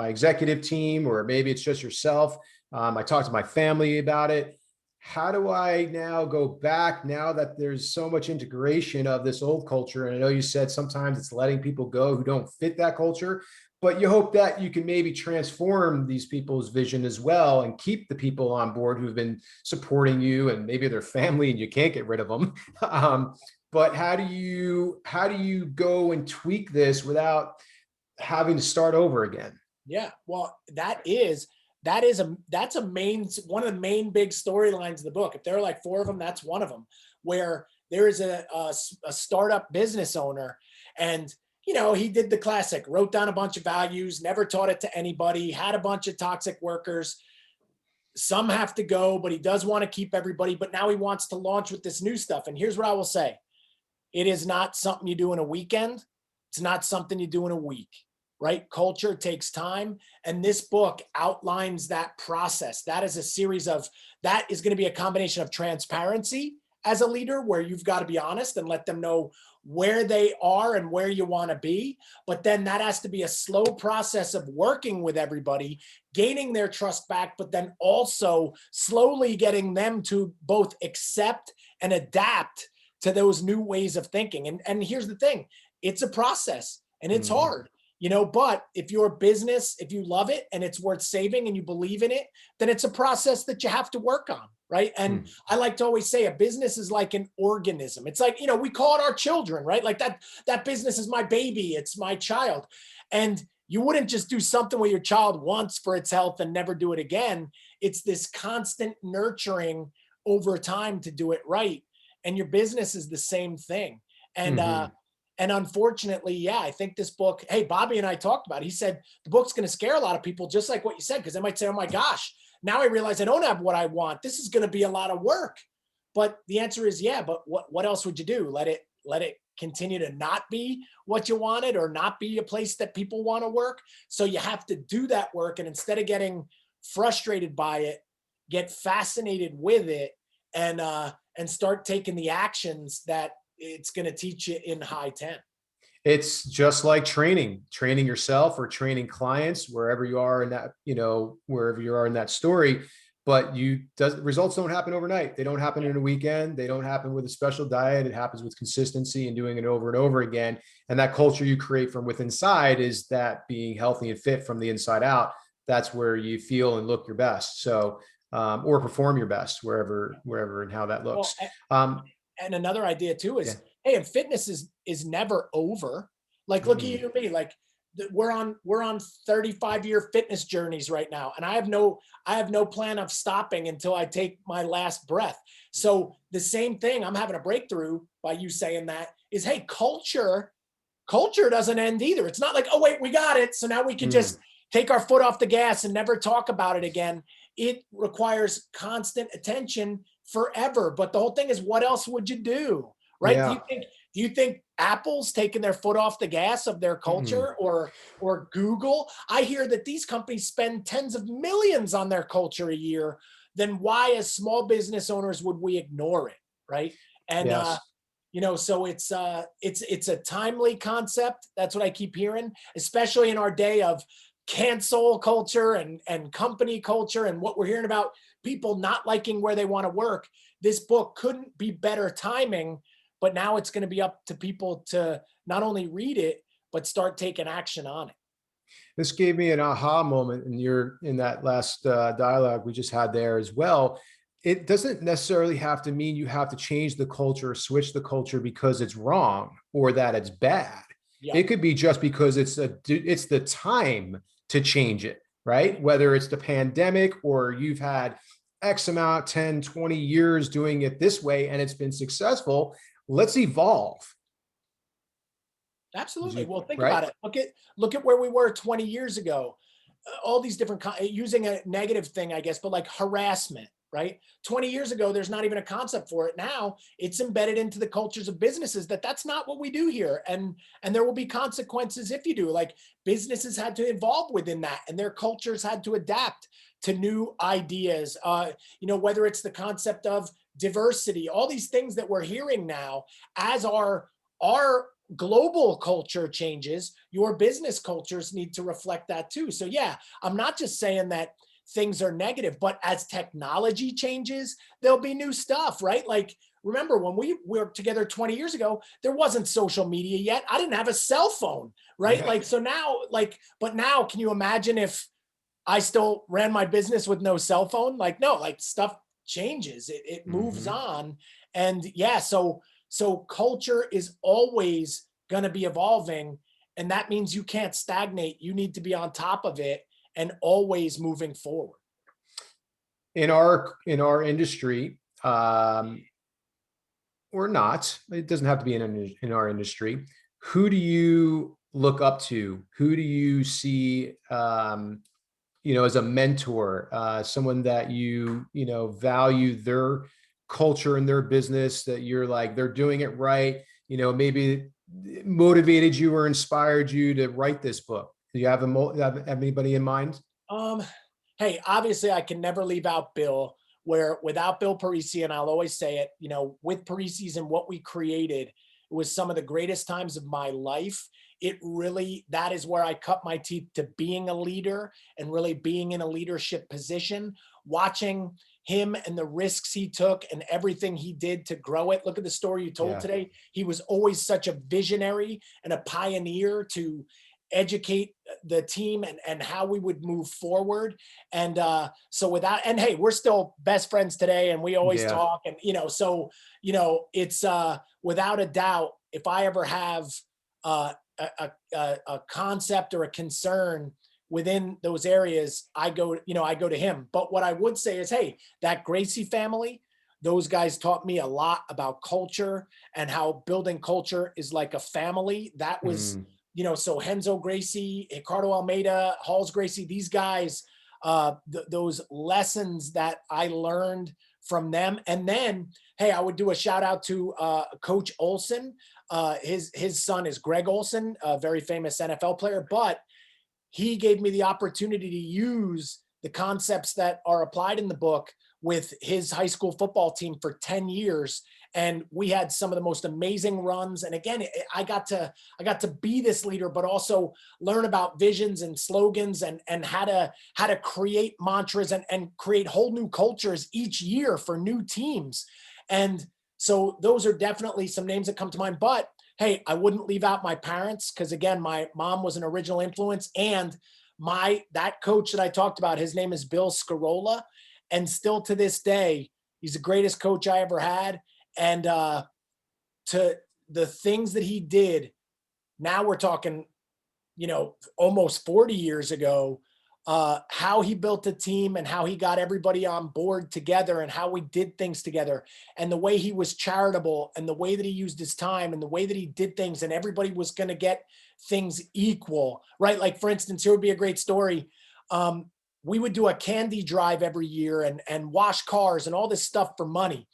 executive team, or maybe it's just yourself. I talk to my family about it. How do I now go back, now that there's so much integration of this old culture? And I know you said sometimes it's letting people go who don't fit that culture, but you hope that you can maybe transform these people's vision as well and keep the people on board who've been supporting you, and maybe their family and you can't get rid of them. But how do you go and tweak this without having to start over again? Yeah, well, that's one of the main big storylines of the book. If there are like 4 of them, that's one of them, where there is a startup business owner, and he did the classic, wrote down a bunch of values, never taught it to anybody, had a bunch of toxic workers. Some have to go, but he does want to keep everybody. But now he wants to launch with this new stuff. And here's what I will say. It is not something you do in a weekend. It's not something you do in a week. right? Culture takes time. And this book outlines that process. That is a series of, that is going to be a combination of transparency as a leader, where you've got to be honest and let them know where they are and where you want to be. But then that has to be a slow process of working with everybody, gaining their trust back, but then also slowly getting them to both accept and adapt to those new ways of thinking. And here's the thing, it's a process and it's hard, but if your business, if you love it and it's worth saving and you believe in it, then it's a process that you have to work on. Right. And I like to always say a business is like an organism. It's like, we call it our children, right? Like that business is my baby. It's my child. And you wouldn't just do something with your child once for its health and never do it again. It's this constant nurturing over time to do it right. And your business is the same thing. And, and unfortunately, I think this book, hey, Bobby and I talked about it. He said the book's going to scare a lot of people, just like what you said, because they might say, oh my gosh, now I realize I don't have what I want. This is going to be a lot of work. But the answer is, but what else would you do? Let it continue to not be what you wanted, or not be a place that people want to work. So you have to do that work. And instead of getting frustrated by it, get fascinated with it, and start taking the actions that it's going to teach you in high 10. It's just like training yourself or training clients, wherever you are in that, wherever you are in that story. But results don't happen overnight. They don't happen in a weekend. They don't happen with a special diet. It happens with consistency and doing it over and over again. And that culture you create from within inside is that being healthy and fit from the inside out. That's where you feel and look your best. So, or perform your best wherever and how that looks. Well, and another idea too is, hey, and fitness is never over. Like, look at you and me, like we're on 35-year fitness journeys right now. And I have no plan of stopping until I take my last breath. So the same thing, I'm having a breakthrough by you saying that is, hey, culture doesn't end either. It's not like, oh wait, we got it, so now we can just take our foot off the gas and never talk about it again. It requires constant attention forever. But the whole thing is, what else would you do? Right? Yeah. Do you think Apple's taking their foot off the gas of their culture, or Google? I hear that these companies spend tens of millions on their culture a year. Then why, as small business owners, would we ignore it? Right? And so it's a timely concept. That's what I keep hearing, especially in our day of cancel culture and company culture, and what we're hearing about people not liking where they want to work. This book couldn't be better timing, but now it's going to be up to people to not only read it, but start taking action on it. This gave me an aha moment, and you're in that last dialogue we just had there as well. It doesn't necessarily have to mean you have to change the culture or switch the culture because it's wrong or that it's bad. It could be just because it's the time to change it, right? Whether it's the pandemic or you've had X amount, 10, 20 years doing it this way and it's been successful. Let's evolve. Absolutely. Well, think about it. Look at where we were 20 years ago. All these different, using a negative thing, I guess, but like harassment, right? 20 years ago, there's not even a concept for it. Now it's embedded into the cultures of businesses that's not what we do here. And there will be consequences if you do. Like, businesses had to evolve within that, and their cultures had to adapt to new ideas. Whether it's the concept of diversity, all these things that we're hearing now, as our global culture changes, your business cultures need to reflect that too. So I'm not just saying that things are negative, but as technology changes, there'll be new stuff, right? Like, remember when we worked together 20 years ago, there wasn't social media yet. I didn't have a cell phone, right? Yeah. Like, so now, but now can you imagine if I still ran my business with no cell phone? Like, no, like, stuff changes, it moves on. And so culture is always going to be evolving, and that means you can't stagnate. You need to be on top of it and always moving forward. In our industry, or not, it doesn't have to be in our industry. Who do you look up to? Who do you see, as a mentor, someone that you value their culture and their business, that you're like, they're doing it right, maybe motivated you or inspired you to write this book? Do you have have anybody in mind? Um, hey, obviously I can never leave out Bill, where without Bill Parisi, and I'll always say it, with Parisi's and what we created, it was some of the greatest times of my life. That is where I cut my teeth to being a leader and really being in a leadership position, watching him and the risks he took and everything he did to grow it. Look at the story you told Yeah. today. He was always such a visionary and a pioneer to educate the team and how we would move forward. And and hey, we're still best friends today and we always Yeah. talk. And, it's without a doubt, if I ever have a concept or a concern within those areas, I go to him. But what I would say is, hey, that Gracie family, those guys taught me a lot about culture and how building culture is like a family. That was, so Henzo Gracie, Ricardo Almeida, Halls Gracie, these guys, those lessons that I learned from them. And then, hey, I would do a shout out to Coach Olson. His son is Greg Olson, a very famous NFL player, but he gave me the opportunity to use the concepts that are applied in the book with his high school football team for 10 years. And we had some of the most amazing runs. And again, I got to be this leader, but also learn about visions and slogans and how to create mantras and create whole new cultures each year for new teams. And so those are definitely some names that come to mind. But hey, I wouldn't leave out my parents, because again, my mom was an original influence, and that coach that I talked about, his name is Bill Scarola, and still to this day, he's the greatest coach I ever had. And to the things that he did, now we're talking, almost 40 years ago, how he built a team and how he got everybody on board together and how we did things together and the way he was charitable and the way that he used his time and the way that he did things, and everybody was going to get things equal, right? Like, for instance, here would be a great story. We would do a candy drive every year and wash cars and all this stuff for money.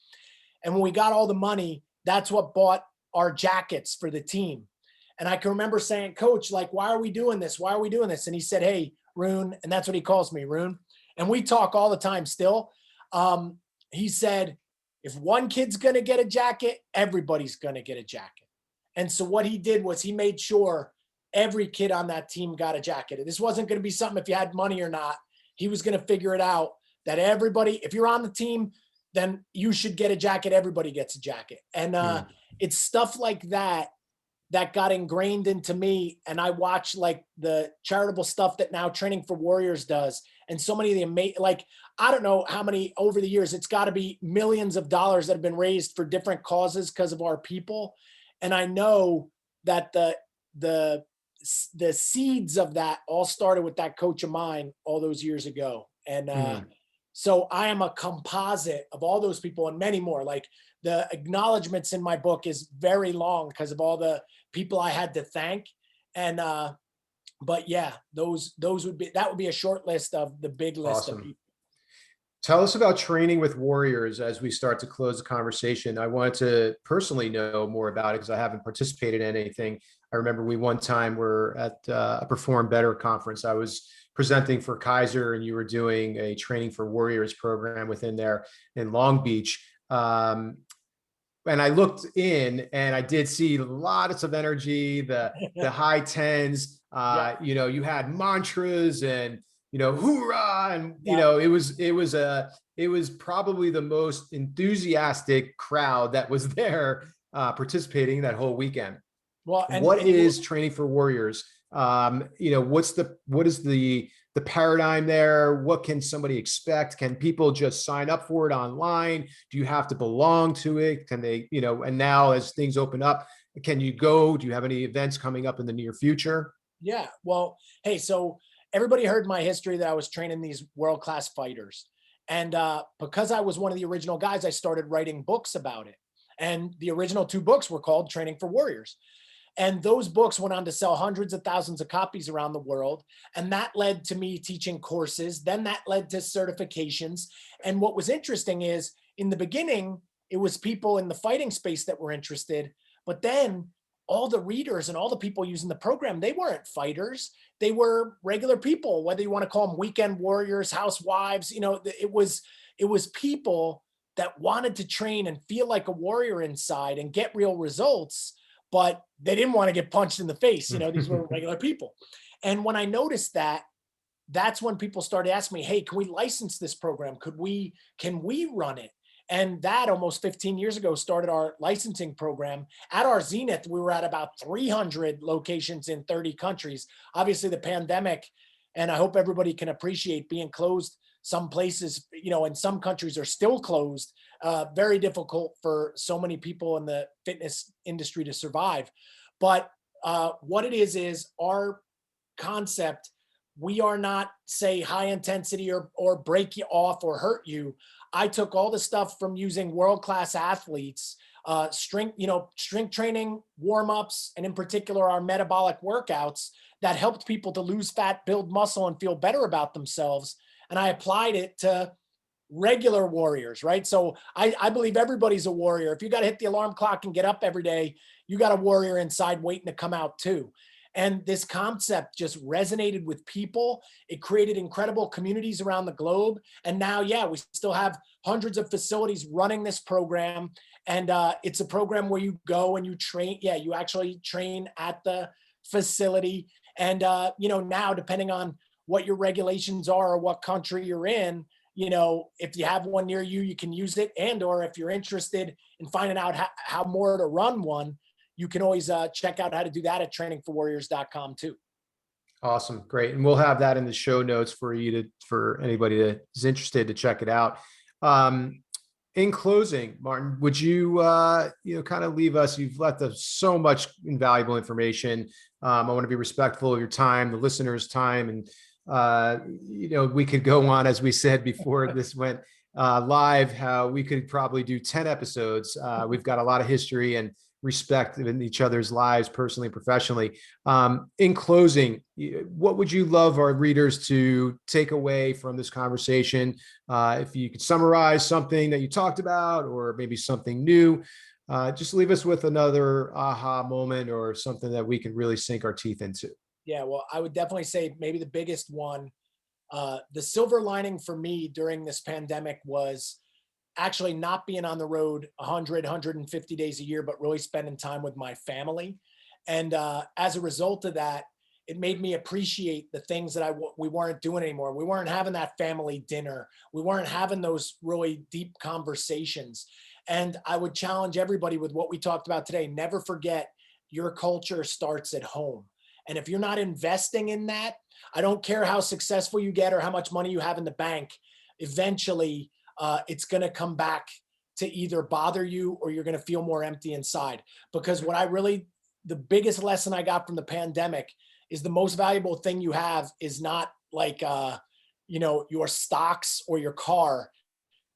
And when we got all the money, that's what bought our jackets for the team. And I can remember saying, Coach, like, why are we doing this? Why are we doing this? And he said, hey, Roon, and that's what he calls me, Roon. And we talk all the time still. He said, if one kid's going to get a jacket, everybody's going to get a jacket. And so what he did was he made sure every kid on that team got a jacket. This wasn't going to be something if you had money or not. He was going to figure it out that everybody, if you're on the team, then you should get a jacket. Everybody gets a jacket. And it's stuff like that got ingrained into me. And I watch like the charitable stuff that now Training for Warriors does. And so many of the amazing, like, I don't know how many over the years, it's got to be millions of dollars that have been raised for different causes because of our people. And I know that the seeds of that all started with that coach of mine all those years ago. And so I am a composite of all those people and many more. Like, the acknowledgments in my book is very long because of all the people I had to thank. And, but yeah, that would be a short list of the big list of people. Tell us about Training with Warriors as we start to close the conversation. I wanted to personally know more about it because I haven't participated in anything. I remember we one time were at a Perform Better conference. I was presenting for Kaiser and you were doing a Training for Warriors program within there in Long Beach. And I looked in and I did see lots of energy, the high tens, you had mantras and, hoorah. And, it was probably the most enthusiastic crowd that was there participating that whole weekend. Well, what is Training for Warriors? What is the paradigm there? What can somebody expect? Can people just sign up for it online? Do you have to belong to it? Can they, and now as things open up, can you go? Do you have any events coming up in the near future? Yeah. Well, hey, so everybody heard my history that I was training these world-class fighters. And because I was one of the original guys, I started writing books about it. And the original 2 books were called Training for Warriors. And those books went on to sell hundreds of thousands of copies around the world. And that led to me teaching courses. Then that led to certifications. And what was interesting is, in the beginning, it was people in the fighting space that were interested. But then all the readers and all the people using the program, they weren't fighters. They were regular people, whether you want to call them weekend warriors, housewives. It was people that wanted to train and feel like a warrior inside and get real results, but they didn't want to get punched in the face. These were regular people. And when I noticed that, that's when people started asking me, hey, can we license this program? Can we run it? And that almost 15 years ago started our licensing program. At our zenith, we were at about 300 locations in 30 countries. Obviously the pandemic, and I hope everybody can appreciate being closed. Some places, in some countries are still closed. Very difficult for so many people in the fitness industry to survive. But what it is our concept. We are not, say, high intensity or break you off or hurt you. I took all the stuff from using world-class athletes, strength training, warm-ups, and in particular, our metabolic workouts that helped people to lose fat, build muscle, and feel better about themselves. And I applied it to regular warriors, right? So I believe everybody's a warrior. If you got to hit the alarm clock and get up every day, you got a warrior inside waiting to come out too. And this concept just resonated with people. It created incredible communities around the globe. And now, we still have hundreds of facilities running this program. And it's a program where you go and you train. You actually train at the facility. And, now depending on what your regulations are or what country you're in, if you have one near you, you can use it. And, or if you're interested in finding out how more to run one, you can always check out how to do that at trainingforwarriors.com too. Awesome. Great. And we'll have that in the show notes for anybody that is interested to check it out. In closing, Martin, would you, kind of leave us, you've left us so much invaluable information. I want to be respectful of your time, the listeners' time. And, we could go on, as we said before this went live, how we could probably do 10 episodes. We've got a lot of history and respect in each other's lives, personally and professionally. In closing, what would you love our readers to take away from this conversation? If you could summarize something that you talked about, or maybe something new, just leave us with another aha moment or something that we can really sink our teeth into. Yeah, well, I would definitely say maybe the biggest one, the silver lining for me during this pandemic was actually not being on the road 100, 150 days a year, but really spending time with my family. And as a result of that, it made me appreciate the things that we weren't doing anymore. We weren't having that family dinner. We weren't having those really deep conversations. And I would challenge everybody with what we talked about today. Never forget, your culture starts at home. And if you're not investing in that, I don't care how successful you get or how much money you have in the bank, eventually it's going to come back to either bother you or you're going to feel more empty inside. Because the biggest lesson I got from the pandemic is the most valuable thing you have is not like, your stocks or your car.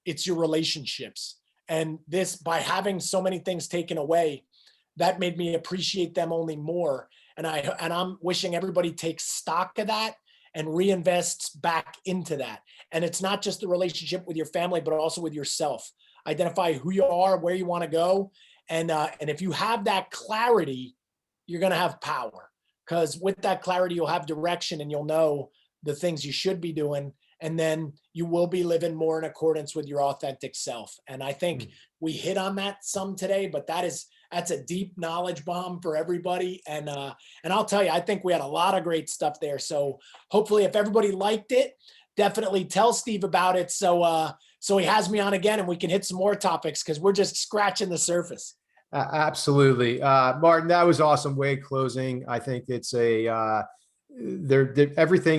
It's your relationships. And this, by having so many things taken away, that made me appreciate them only more. And I'm wishing everybody takes stock of that and reinvests back into that. And it's not just the relationship with your family, but also with yourself. Identify who you are, where you want to go. And if you have that clarity, you're going to have power, because with that clarity, you'll have direction and you'll know the things you should be doing. And then you will be living more in accordance with your authentic self. And I think we hit on that some today, but that's a deep knowledge bomb for everybody. And I'll tell you, I think we had a lot of great stuff there. So hopefully if everybody liked it, definitely tell Steve about it. So he has me on again and we can hit some more topics, because we're just scratching the surface. Absolutely. Martin, that was awesome way closing. I think it's everything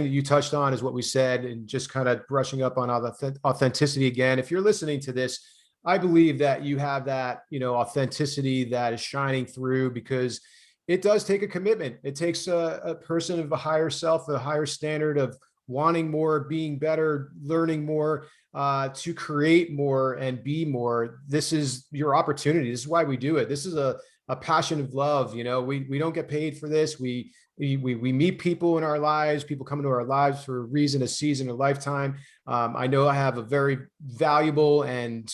that you touched on is what we said, and just kind of brushing up on authenticity again. If you're listening to this, I believe that you have that, authenticity that is shining through, because it does take a commitment. It takes a person of a higher self, a higher standard of wanting more, being better, learning more, to create more and be more. This is your opportunity. This is why we do it. This is a passion of love. We don't get paid for this. We meet people in our lives. People come into our lives for a reason, a season, a lifetime. I know I have a very valuable and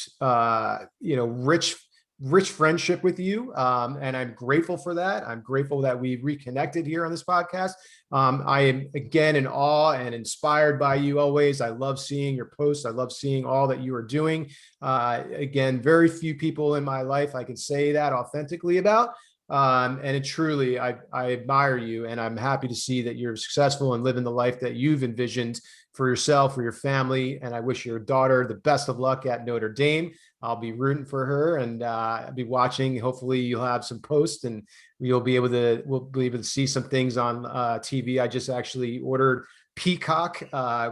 rich rich friendship with you. And I'm grateful for that. I'm grateful that we reconnected here on this podcast. I am again in awe and inspired by you always. I love seeing your posts. I love seeing all that you are doing. Again, very few people in my life I can say that authentically about. And it truly, I admire you, and I'm happy to see that you're successful and living the life that you've envisioned for yourself, for your family. And I wish your daughter the best of luck at Notre Dame. I'll be rooting for her, and I'll be watching. Hopefully you'll have some posts and we'll be able to see some things on TV. I just actually ordered Peacock,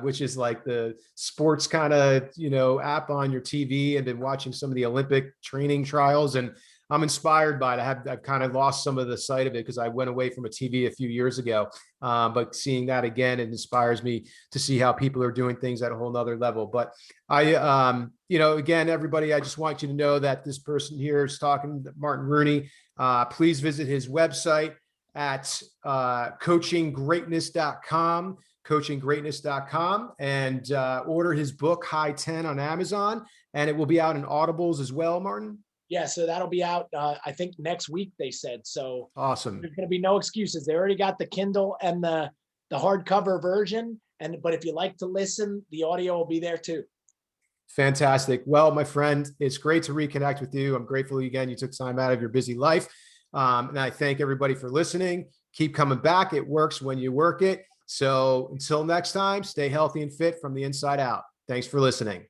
which is like the sports kind of, app on your TV, and been watching some of the Olympic training trials, and I'm inspired by it. I've kind of lost some of the sight of it because I went away from a TV a few years ago. But seeing that again, it inspires me to see how people are doing things at a whole nother level. But again, everybody, I just want you to know that this person here is talking, Martin Rooney. Please visit his website at coachinggreatness.com, and order his book, High 10, on Amazon. And it will be out in Audibles as well, Martin. Yeah, so that'll be out, I think, next week, they said. So awesome. There's going to be no excuses. They already got the Kindle and the hardcover version. But if you like to listen, the audio will be there too. Fantastic. Well, my friend, it's great to reconnect with you. I'm grateful again you took time out of your busy life. And I thank everybody for listening. Keep coming back. It works when you work it. So until next time, stay healthy and fit from the inside out. Thanks for listening.